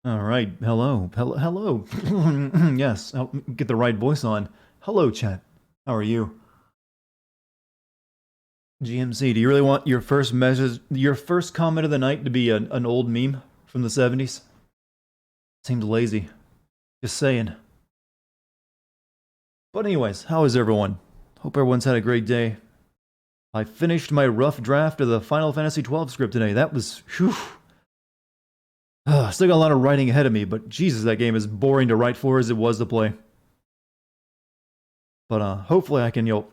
All right. Hello. Hello. Hello. Yes. I'll get the right voice on. Hello, chat. How are you? GMC, do you really want your first message, your first comment of the night to be an old meme from the 70s? Seems lazy. Just saying. But anyways, how is everyone? Hope everyone's had a great day. I finished my rough draft of the Final Fantasy XII script today. That was, whew. Still got a lot of writing ahead of me, but Jesus, that game is boring to write for as it was to play. But hopefully I can,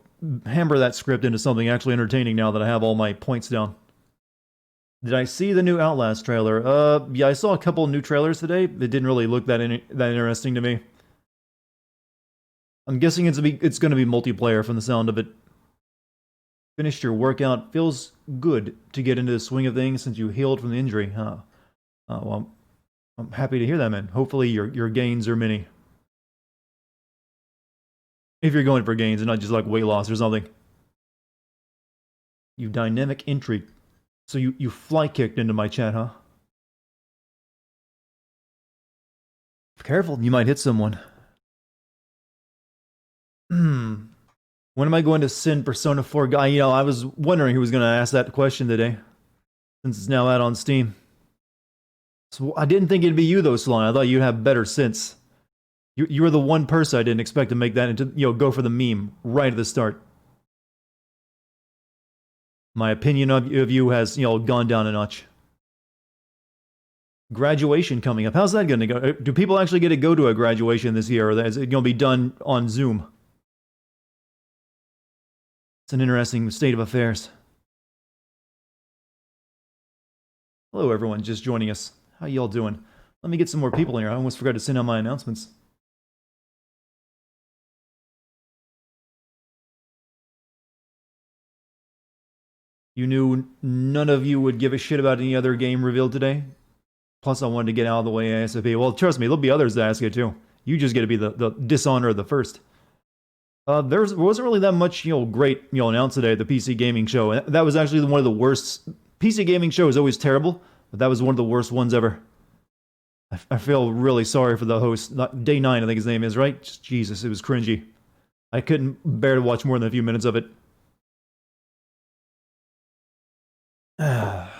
hammer that script into something actually entertaining now that I have all my points down. Did I see the new Outlast trailer? Yeah, I saw a couple new trailers today. It didn't really look that interesting to me. I'm guessing it's going to be multiplayer from the sound of it. Finished your workout. Feels good to get into the swing of things since you healed from the injury, huh? Well, I'm happy to hear that, man. Hopefully your gains are many. If you're going for gains and not just like weight loss or something. You dynamic entry. So you fly kicked into my chat, huh? Careful, you might hit someone. Hmm. When am I going to send Persona 4 guy? I was wondering who was going to ask that question today, since it's now out on Steam. So I didn't think it'd be you though, Salon. I thought you'd have better sense. You were the one person I didn't expect to make that into, go for the meme right at the start. My opinion of you has, gone down a notch. Graduation coming up. How's that going to go? Do people actually get to go to a graduation this year, or is it going to be done on Zoom? It's an interesting state of affairs. Hello, everyone just joining us. How y'all doing? Let me get some more people in here. I almost forgot to send out my announcements. You knew none of you would give a shit about any other game revealed today? Plus, I wanted to get out of the way ASAP. Well, trust me, there'll be others that ask it too. You just get to be the dishonor of the first. There wasn't really that much, great, announced today at the PC gaming show. That was actually one of the worst. PC gaming show is always terrible, but that was one of the worst ones ever. I feel really sorry for the host. Day 9, I think his name is, right? Jesus, it was cringy. I couldn't bear to watch more than a few minutes of it. And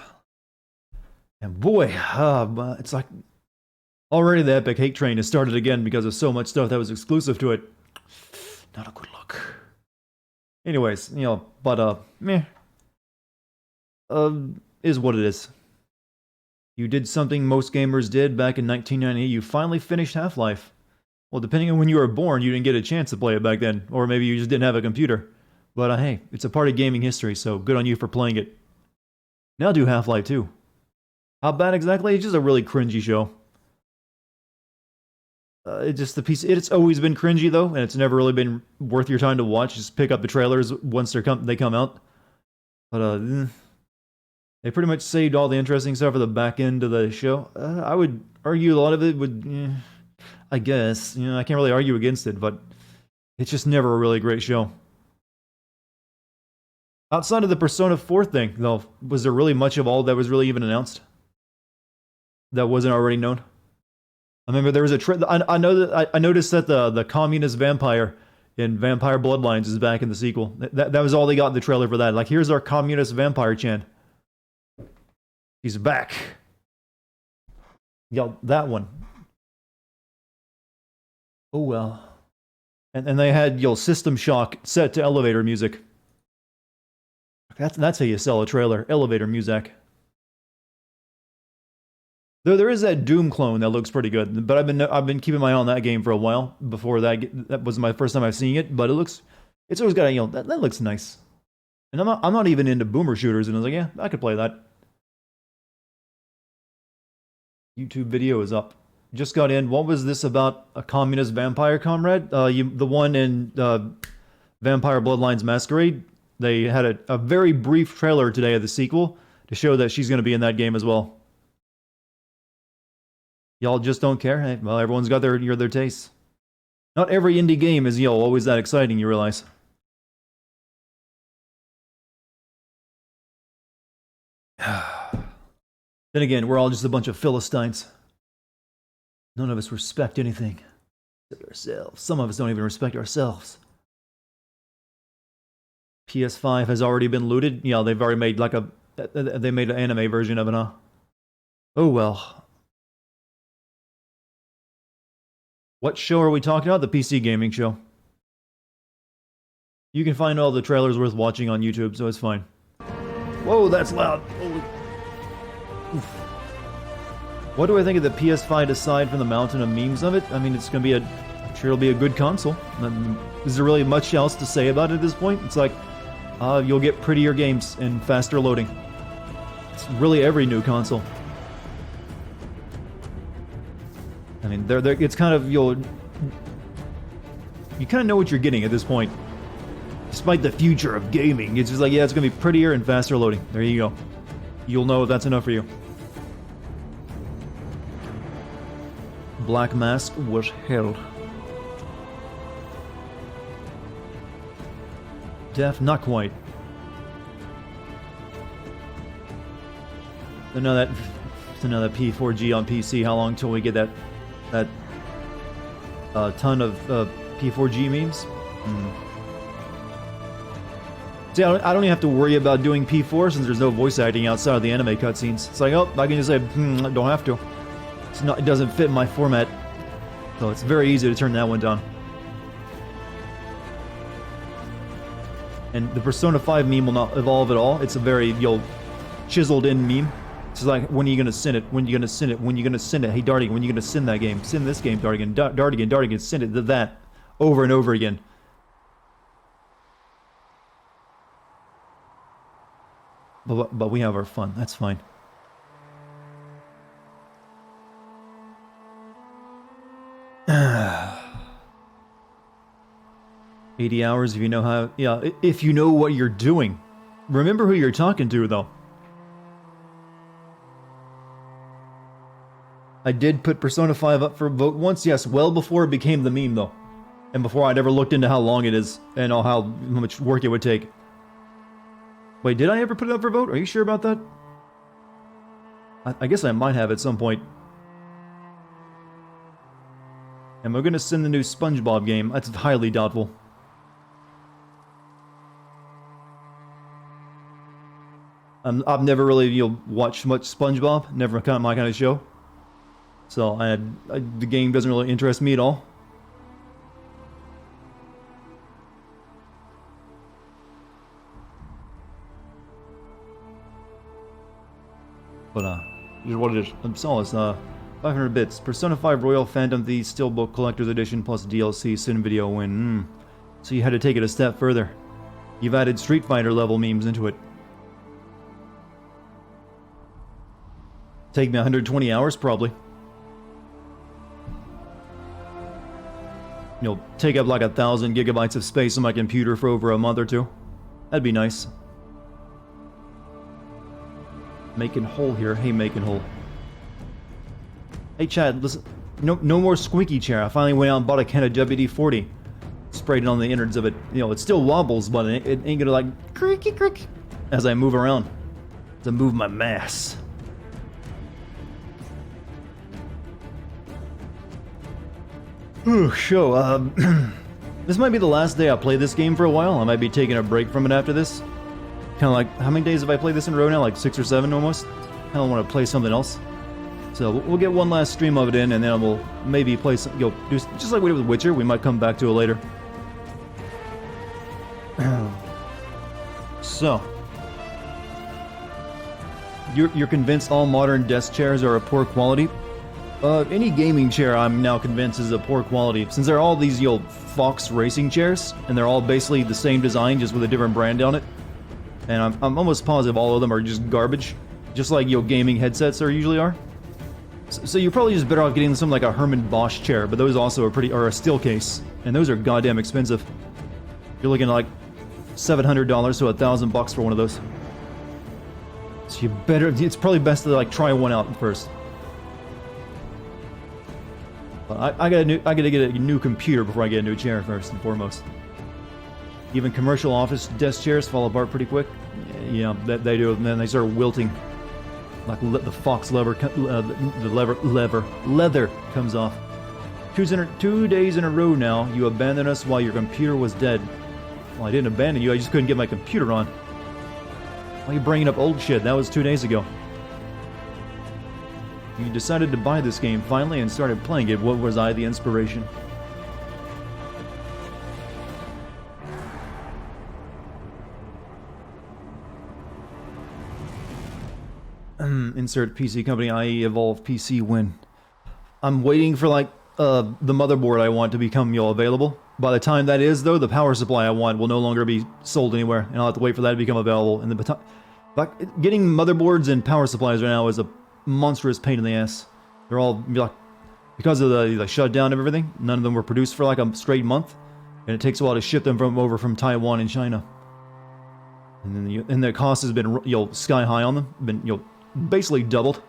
boy, it's like already the epic hate train has started again because of so much stuff that was exclusive to it. Not a good look. Anyways, but meh. Is what it is. You did something most gamers did back in 1990. You finally finished Half-Life. Well, depending on when you were born, you didn't get a chance to play it back then, or maybe you just didn't have a computer. But hey, it's a part of gaming history, so good on you for playing it. Now do Half-Life 2. How bad exactly? It's just a really cringy show. It's just the piece. It's always been cringy though, and it's never really been worth your time to watch. Just pick up the trailers once they come out. But they pretty much saved all the interesting stuff for the back end of the show. I would argue a lot of it would. I guess I can't really argue against it, but it's just never a really great show. Outside of the Persona 4 thing, though, was there really much of all that was really even announced that wasn't already known? I remember there was I know that I noticed that the communist vampire in Vampire Bloodlines is back in the sequel. That was all they got in the trailer for that. Like, here's our communist vampire Chan. He's back. Yeah, that one. Oh well. And they had System Shock set to elevator music. That's how you sell a trailer. Elevator music. There is that Doom clone that looks pretty good, but I've been keeping my eye on that game for a while. Before that was my first time I've seen it, but it's always got that looks nice. And I'm not even into boomer shooters, and I was like, yeah, I could play that. YouTube video is up. Just got in. What was this about? A communist vampire comrade? The one in Vampire Bloodlines Masquerade. They had a very brief trailer today of the sequel to show that she's going to be in that game as well. Y'all just don't care. Hey, well, everyone's got their tastes. Not every indie game is always that exciting. You realize. Then again, we're all just a bunch of Philistines. None of us respect anything except ourselves. Some of us don't even respect ourselves. PS5 has already been looted. Yeah, they've already made like they made an anime version of it, huh? Oh well. What show are we talking about? The PC gaming show. You can find all the trailers worth watching on YouTube, so it's fine. Whoa, that's loud. Holy. Oof. What do I think of the PS5 aside from the mountain of memes of it? I mean, it's gonna be I'm sure it'll be a good console. Is there really much else to say about it at this point? It's like, you'll get prettier games and faster loading. It's really every new console. I mean, it's kind of, you kind of know what you're getting at this point. Despite the future of gaming, it's just like, yeah, it's gonna be prettier and faster loading. There you go. You'll know if that's enough for you. Black Mask was held. Def, not quite. So now that P4G on PC, how long till we get that ton of P4G memes? See, I don't even have to worry about doing P4 since there's no voice acting outside of the anime cutscenes. It's like, oh, I can just say, don't have to. It doesn't fit my format, so it's very easy to turn that one down. And the Persona 5 meme will not evolve at all. It's a very, chiseled in meme. It's like, when are you gonna send it? When are you gonna send it? When are you gonna send it? Hey Dartigan, when are you gonna send that game? Send this game, Dartigan. Dartigan, send it to that. Over and over again. But we have our fun. That's fine. $80 hours if you know how... Yeah, if you know what you're doing. Remember who you're talking to, though. I did put Persona 5 up for a vote once, yes, well before it became the meme, though. And before I'd ever looked into how long it is, and how much work it would take. Wait, did I ever put it up for a vote? Are you sure about that? I guess I might have at some point. Am I going to send the new SpongeBob game? That's highly doubtful. I've never really watched much SpongeBob. Never my kind of show. So the game doesn't really interest me at all. But here's what it is. I'm sorry, 500 bits. Persona 5 Royal Phantom Thieves Steelbook Collector's Edition plus DLC Sin Video win. So you had to take it a step further. You've added Street Fighter level memes into it. Take me 120 hours, probably. Take up like 1,000 gigabytes of space on my computer for over a month or two. That'd be nice. Making hole here. Hey, making hole. Hey, Chad, listen. No more squeaky chair. I finally went out and bought a can of WD-40. Sprayed it on the innards of it. It still wobbles, but it ain't gonna like creaky creak as I move around. To move my mass. Ooh, show. This might be the last day I play this game for a while. I might be taking a break from it after this. Kind of like, how many days have I played this in a row now? Like 6 or 7 almost? I don't want to play something else. So we'll get one last stream of it in, and then we'll maybe play some, do just like we did with Witcher. We might come back to it later. So, you're convinced all modern desk chairs are of poor quality? Any gaming chair I'm now convinced is of poor quality, since they're all these Fox racing chairs, and they're all basically the same design, just with a different brand on it. And I'm almost positive all of them are just garbage, just like gaming headsets usually are. So you're probably just better off getting something like a Herman Bosch chair, but those also are a steel case, and those are goddamn expensive. You're looking at like $700 to $1,000 for one of those. So it's probably best to like try one out first. But I gotta get a new computer before I get a new chair first and foremost. Even commercial office desk chairs fall apart pretty quick. Yeah, they do, and then they start wilting. Like the fox lever, leather comes off. 2 days in a row now, you abandoned us while your computer was dead. Well, I didn't abandon you, I just couldn't get my computer on. Why are you bringing up old shit? That was 2 days ago. You decided to buy this game finally and started playing it. What was I the inspiration? Insert PC company, i.e. Evolve PC win. I'm waiting for like the motherboard I want to become available. By the time that is though, the power supply I want will no longer be sold anywhere, and I'll have to wait for that to become available. And but getting motherboards and power supplies right now is a monstrous pain in the ass. They're all like, because of the shutdown of everything, none of them were produced for like a straight month, and it takes a while to ship them over from Taiwan and China. And then the cost has been sky high on them, been basically doubled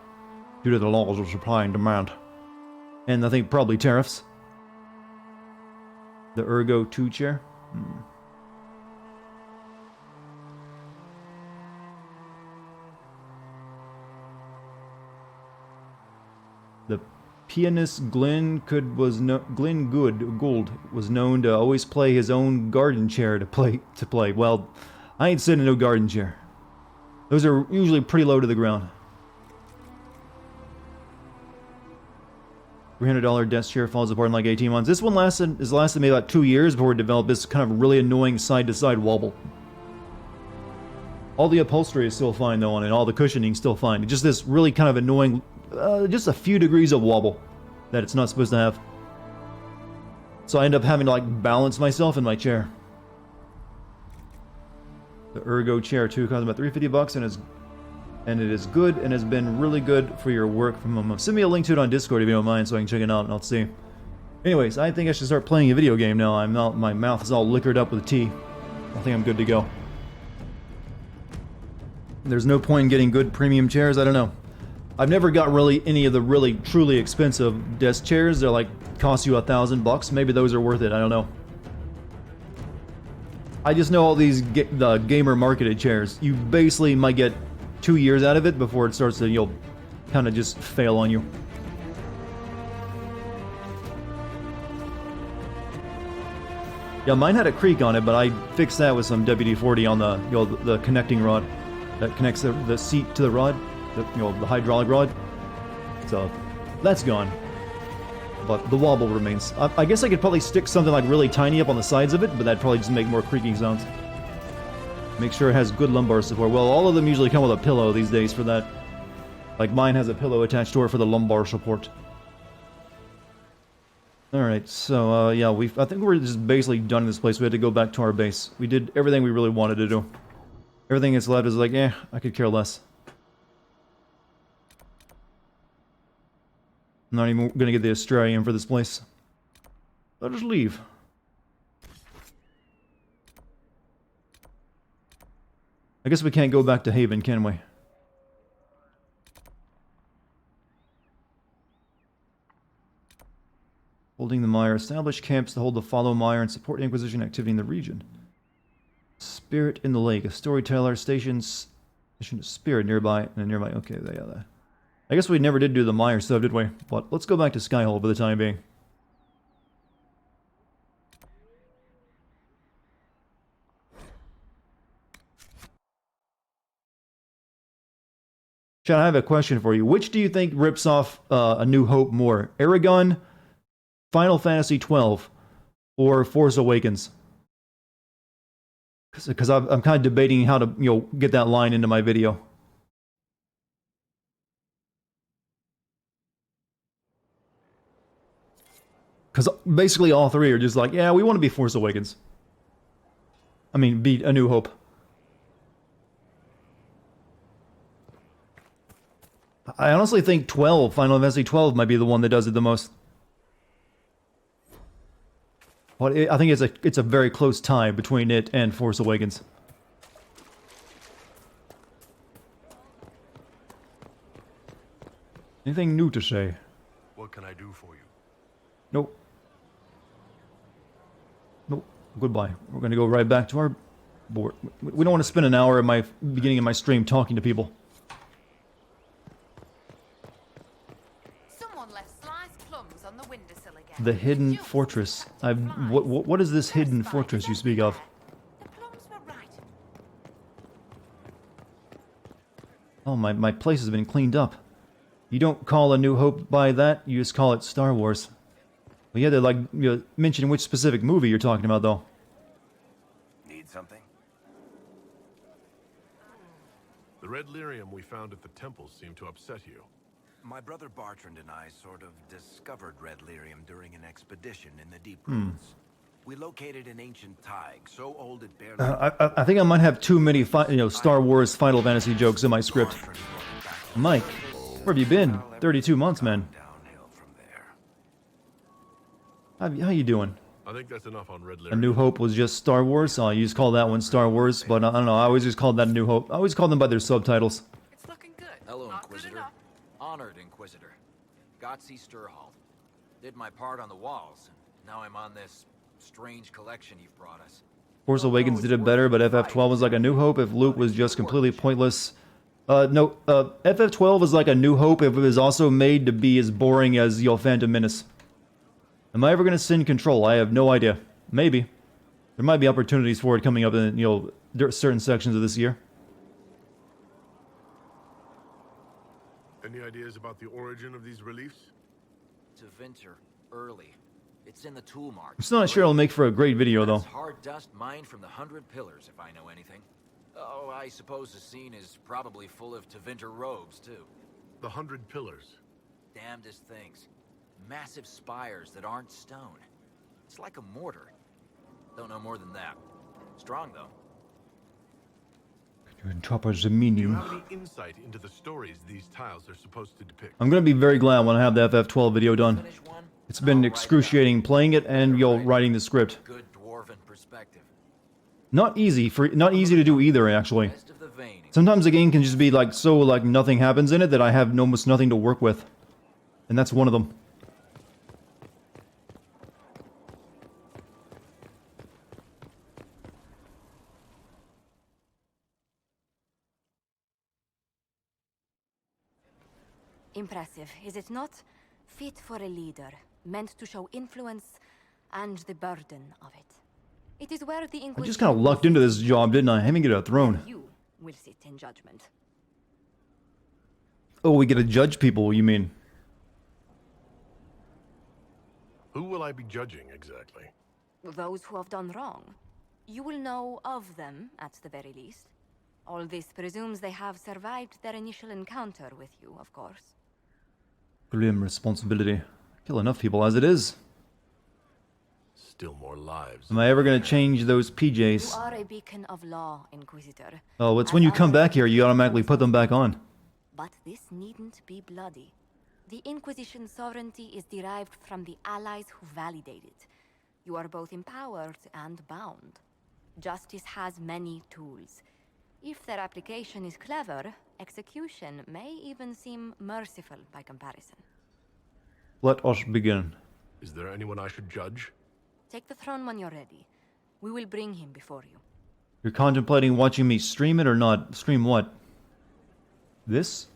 due to the laws of supply and demand, and I think probably tariffs. The Ergo 2 chair. The pianist Glenn Gould was known to always play his own garden chair to play. Well, I ain't sitting in no garden chair. Those are usually pretty low to the ground. $300 desk chair falls apart in like 18 months. This one lasted maybe about 2 years before it developed this kind of really annoying side-to-side wobble. All the upholstery is still fine though on it, all the cushioning still fine. It's just this really kind of annoying, just a few degrees of wobble that it's not supposed to have. So I end up having to like balance myself in my chair. The Ergo chair too costs about $350 and it is good and has been really good for your work from home. Send me a link to it on Discord if you don't mind so I can check it out and I'll see. Anyways, I think I should start playing a video game now. My mouth is all liquored up with tea. I think I'm good to go. There's no point in getting good premium chairs, I don't know. I've never got really any of the really truly expensive desk chairs. They're like, cost you $1,000. Maybe those are worth it, I don't know. I just know all these the gamer marketed chairs. You basically might get 2 years out of it before it starts to, kind of just fail on you. Yeah, mine had a creak on it, but I fixed that with some WD-40 on the connecting rod that connects the seat to the rod, the hydraulic rod. So that's gone. But the wobble remains. I guess I could probably stick something like really tiny up on the sides of it, but that'd probably just make more creaking sounds. Make sure it has good lumbar support. Well, all of them usually come with a pillow these days for that. Like mine has a pillow attached to it for the lumbar support. Alright, so yeah, I think we're just basically done in this place. We had to go back to our base. We did everything we really wanted to do. Everything that's left is like, I could care less. I'm not even gonna get the Australian for this place. I'll just leave. I guess we can't go back to Haven, can we? Holding the mire. Establish camps to hold the follow mire and support Inquisition activity in the region. Spirit in the lake. A storyteller stations spirit nearby and nearby. Okay, yeah. I guess we never did do the mire stuff, did we? But let's go back to Skyhold for the time being. Chad, I have a question for you. Which do you think rips off A New Hope more? Aragon, Final Fantasy XII, or Force Awakens? Because I'm kind of debating how to get that line into my video. Because basically all three are just like, yeah, we want to be Force Awakens. I mean, be A New Hope. I honestly think Final Fantasy 12 might be the one that does it the most. But I think it's a very close tie between it and Force Awakens. Anything new to say? What can I do for you? Nope. Nope. Goodbye. We're gonna go right back to our board. We don't want to spend an hour at my beginning of my stream talking to people. The hidden fortress. What is this hidden fortress you speak of? The plums were right. Oh, my place has been cleaned up. You don't call A New Hope by that, you just call it Star Wars. Well, you had to, like, mention which specific movie you're talking about, though. Need something? The red lyrium we found at the temple seemed to upset you. My brother Bertrand and I sort of discovered red lyrium during an expedition in the deep ruins. We located an ancient Tig, so old it barely... I think I might have too many Star Wars Final Fantasy jokes in my script. Bertrand brought it back to Mike, where have you been? 32 months, man. downhill from there. How you doing? I think that's enough on red lyrium. A New Hope was just Star Wars? Oh, you just call that one Star Wars, but I don't know, I always just called that A New Hope. I always called them by their subtitles. It's looking good. Hello, Not good Inquisitor. enough. Honored Inquisitor. Godsey Sturhall. Did my part on the walls, and now I'm on this strange collection you've brought us. Force Awakens did it better, but FF12 was like A New Hope if Luke was just completely pointless. No, FF12 is like A New Hope if it was also made to be as boring as, Phantom Menace. Am I ever going to send Control? I have no idea. Maybe. There might be opportunities for it coming up in, certain sections of this year. Any ideas about the origin of these reliefs? To Vinter, early. It's in the tool mark. I'm still not sure it'll make for a great video, though. That's hard dust mined from the 100 Pillars, if I know anything. Oh, I suppose the scene is probably full of Tevinter robes, too. The 100 Pillars. Damnedest things. Massive spires that aren't stone. It's like a mortar. Don't know more than that. Strong, though. Do you have any insight into the stories these tiles are supposed to depict? I'm going to be very glad when I have the FF12 video done. Finish one? It's been excruciating playing it and, writing the script. Good dwarven perspective. Not easy to do either, actually. Rest of the veining. Sometimes the game can just be so nothing happens in it that I have almost nothing to work with. And that's one of them. Impressive, is it not? Fit for a leader, meant to show influence and the burden of it. It is where the Inquisition... I just kind of lucked into this job, didn't I? I haven't get a throne. You will sit in judgment. Oh, we get to judge people, you mean? Who will I be judging exactly? Those who have done wrong. You will know of them, at the very least. All this presumes they have survived their initial encounter with you, of course. Grim responsibility. Kill enough people as it is. Still more lives. Am I ever going to change those You PJs? are a beacon of law, Inquisitor. Oh, it's when you come back here, you automatically put them back on. But this needn't be bloody. The Inquisition's sovereignty is derived from the allies who validate it. You are both empowered and bound. Justice has many tools. If their application is clever, execution may even seem merciful by comparison. Let us begin. Is there anyone I should judge? Take the throne when you're ready. We will bring him before you. You're contemplating watching me stream it or not? Stream what? This?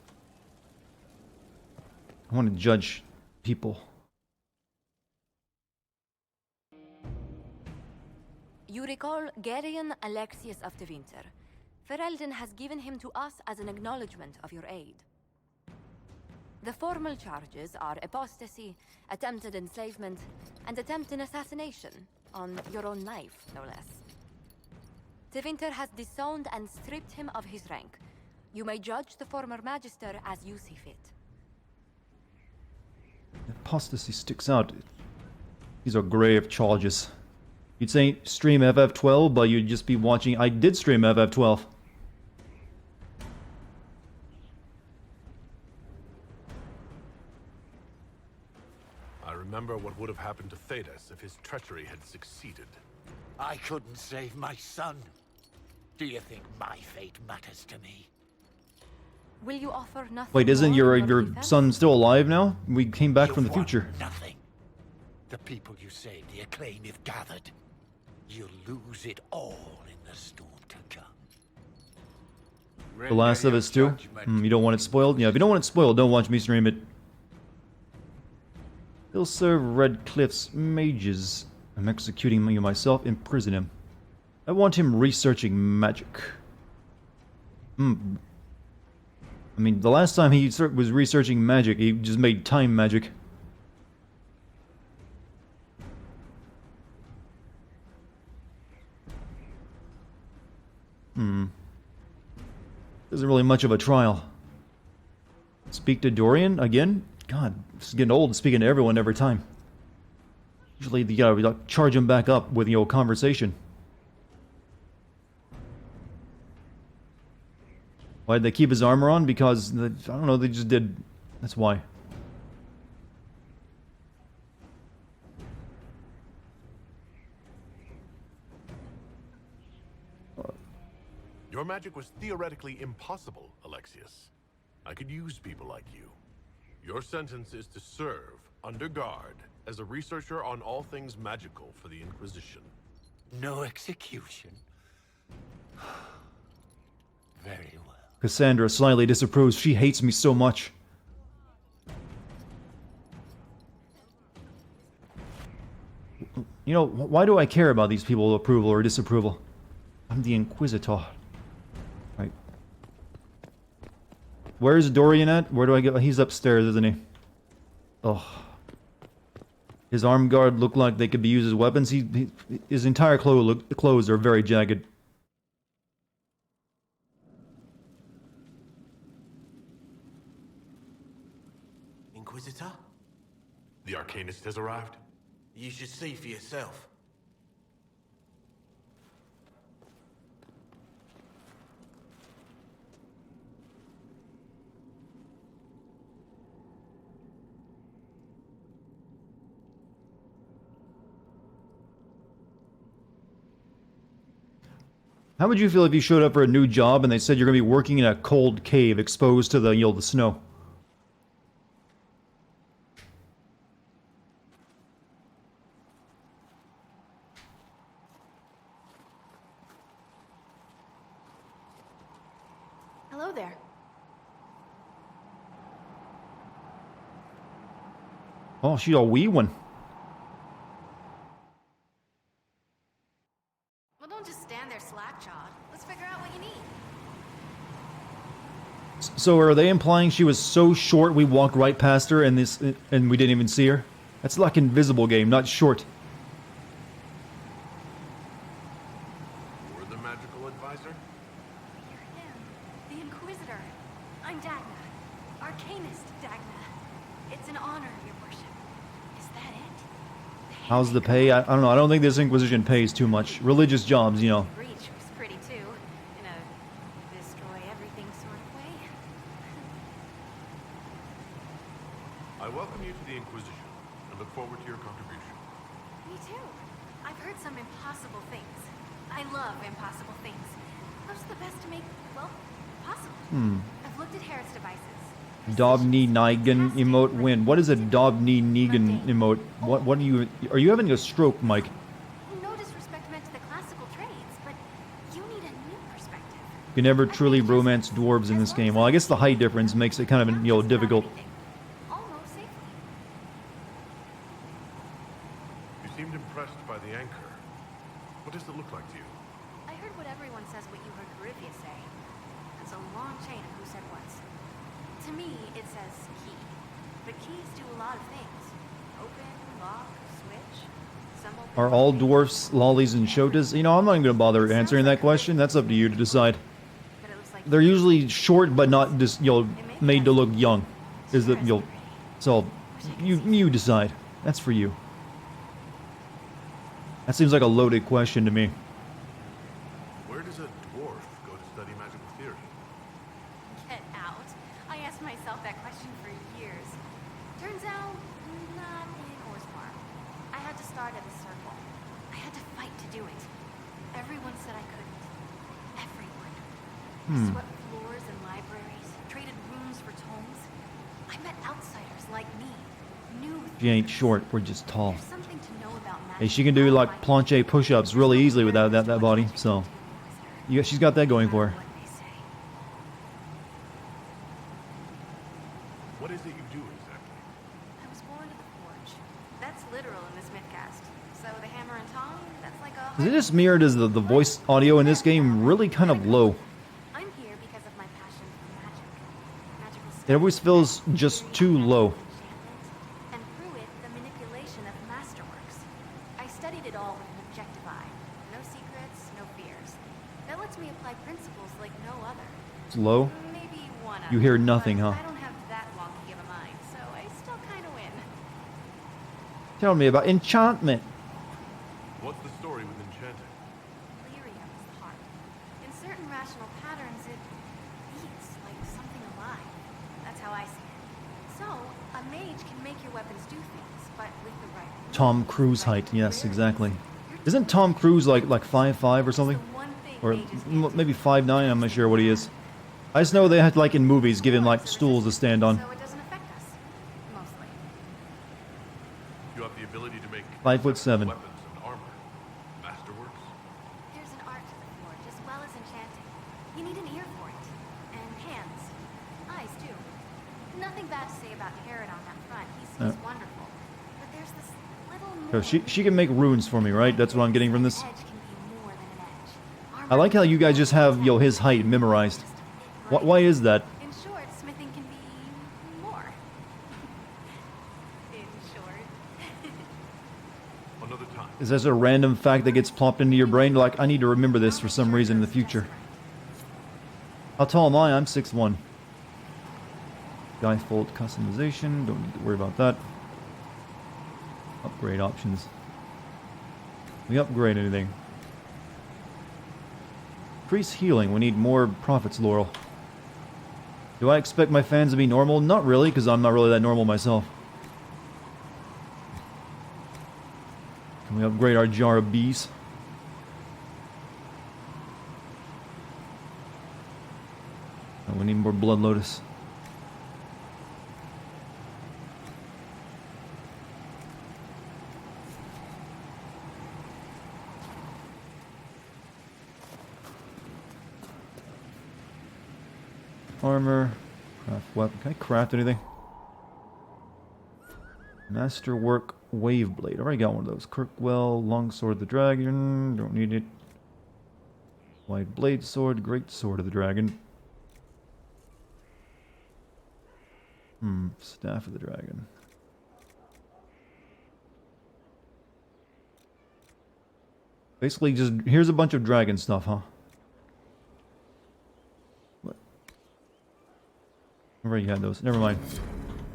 I want to judge people. You recall Gerion Alexius of Tevinter. Ferelden has given him to us as an acknowledgement of your aid. The formal charges are apostasy, attempted enslavement, and attempted assassination, on your own life, no less. Tevinter has disowned and stripped him of his rank. You may judge the former magister as you see fit. Apostasy sticks out. These are grave charges. You'd say stream FF12, but you'd just be watching... I did stream FF12. I remember what would have happened to Thedas if his treachery had succeeded. I couldn't save my son. Do you think my fate matters to me? Will you offer nothing? Wait, isn't more your in your defense? son still alive now? We came back You've from the won future. Nothing. The people you saved, the acclaim you've gathered. You'll lose it all in the storm to come. The Last of Us 2? You don't want it spoiled? Yeah, if you don't want it spoiled, don't watch me stream it. He'll serve Redcliffe's mages. I'm executing you myself. Imprison him. I want him researching magic. I mean, the last time he was researching magic, he just made time magic. Isn't really much of a trial. Speak to Dorian again? God, this is getting old speaking to everyone every time. Usually you gotta like, charge him back up with your conversation. Why'd they keep his armor on? Because, I don't know, they just did. That's why. Your magic was theoretically impossible, Alexius. I could use people like you. Your sentence is to serve, under guard, as a researcher on all things magical for the Inquisition. No execution. Very well. Cassandra slightly disapproves. She hates me so much. You know, why do I care about these people's approval or disapproval? I'm the Inquisitor. Right. Where's Dorian at? Where do I go? He's upstairs, isn't he? Oh. His arm guard look like they could be used as weapons. His entire clothes are very jagged. Inquisitor? The Arcanist has arrived? You should see for yourself. How would you feel if you showed up for a new job and they said you're going to be working in a cold cave exposed to the, you know, the snow? Hello there. Oh, she's a wee one. Well, don't just stand there slack-jawed. Let's figure out what you need. So are they implying she was so short we walked right past her and we didn't even see her? That's like Invisible Game, not short. You're the magical advisor? You're him, the Inquisitor. I'm Dagna. Arcanist Dagna. It's an honor, your worship. Is that it? How's the pay? I don't know. I don't think this Inquisition pays too much. Religious jobs, you know. Reach was pretty too, in a destroy everything sort of way. I welcome you to the Inquisition and look forward to your contribution. Me too. I've heard some impossible things. I love impossible things. Those are the best to make, well, possible. I've looked at Harris devices. Dobney Nigan emote win. What is a Dobney Nigan emote? What are you having a stroke, Mike? No disrespect meant to the classical trades, but you need a new perspective. You can never truly romance dwarves in this game. Well, I guess the height difference makes it kind of, you know, difficult. Almost safely. You seemed impressed by the anchor. What does it look like to you? I heard what everyone says what you heard Garivia say. It's a long chain of who said what. To me, it says key. But keys do a lot of things. Open, lock, switch. Some open Are all dwarfs lollies and shotas? You know, I'm not even going to bother answering that question. That's up to you to decide. but it looks like They're usually short, but not just, you know, made to look young. Is that, you know, so you decide. That's for you. That seems like a loaded question to me. Where does a dwarf go to study magical theory? Get out. I asked myself that question for years. Turns out, not in Orsmar. I had to start at a circle. I had to fight to do it. Everyone said I couldn't. Everyone. I swept floors and libraries, traded rooms for tomes. I met outsiders like me. New She ain't short, we're just tall. There's something to know about magic. Hey, she can do like planche push-ups really easily without that body, so she's got that going for her. What they say. What is it you do exactly? I was born to the forge. That's literal in the Smithcast. So the hammer and tong, that's like a... Is it just mirrored as the voice audio in this game really kind of low? I'm here because of my passion for magic. Magical It always feels just too low. And through it, the manipulation of masterworks. I studied it all with an objective eye. No secrets, no fears. That lets me apply principles like no other. It's low. Maybe one You other, hear nothing, but huh? I don't have that wonky of a mind, so I still kind of win. Tell me about enchantment. What's the story with enchanting? Lyrium is the heart. In certain rational patterns, it beats like something alive. That's how I see it. So, a mage can make your weapons do things, but with the right... Tom Cruise height. Yes, exactly. Isn't Tom Cruise like 5'5" or something? Or maybe 5'9", I'm not sure what he is. I just know they had, like in movies, give him like stools to stand on. So it doesn't affect us. Mostly. You have the ability to make 5'7". weapons and armor. Masterworks? There's an art to the forge, as well as enchanting. You need an ear for it. And hands. Eyes, too. Nothing bad to say about Herod on that front. He's wonderful. But there's this little... So she can make runes for me, right? That's what I'm getting from this. Edge can be more than an edge. I like how you guys just have, his height memorized. Why is that? In short, smithing can be more. In short. Another time. Is this a random fact that gets plopped into your brain? Like, I need to remember this for some reason in the future. How tall am I? I'm 6'1". Guyfold customization. Don't need to worry about that. Upgrade options. We upgrade anything. Increase healing. We need more profits, Laurel. Do I expect my fans to be normal? Not really, because I'm not really that normal myself. Can we upgrade our jar of bees? Oh, we need more blood lotus. Armor, craft weapon. Can I craft anything? Masterwork wave blade. Already got one of those. Kirkwell, longsword of the dragon. Don't need it. White blade sword, great sword of the dragon. Staff of the dragon. Basically, just here's a bunch of dragon stuff, huh? I already had those. Never mind.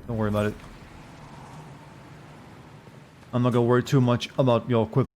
Don't worry about it. I'm not gonna worry too much about your equipment.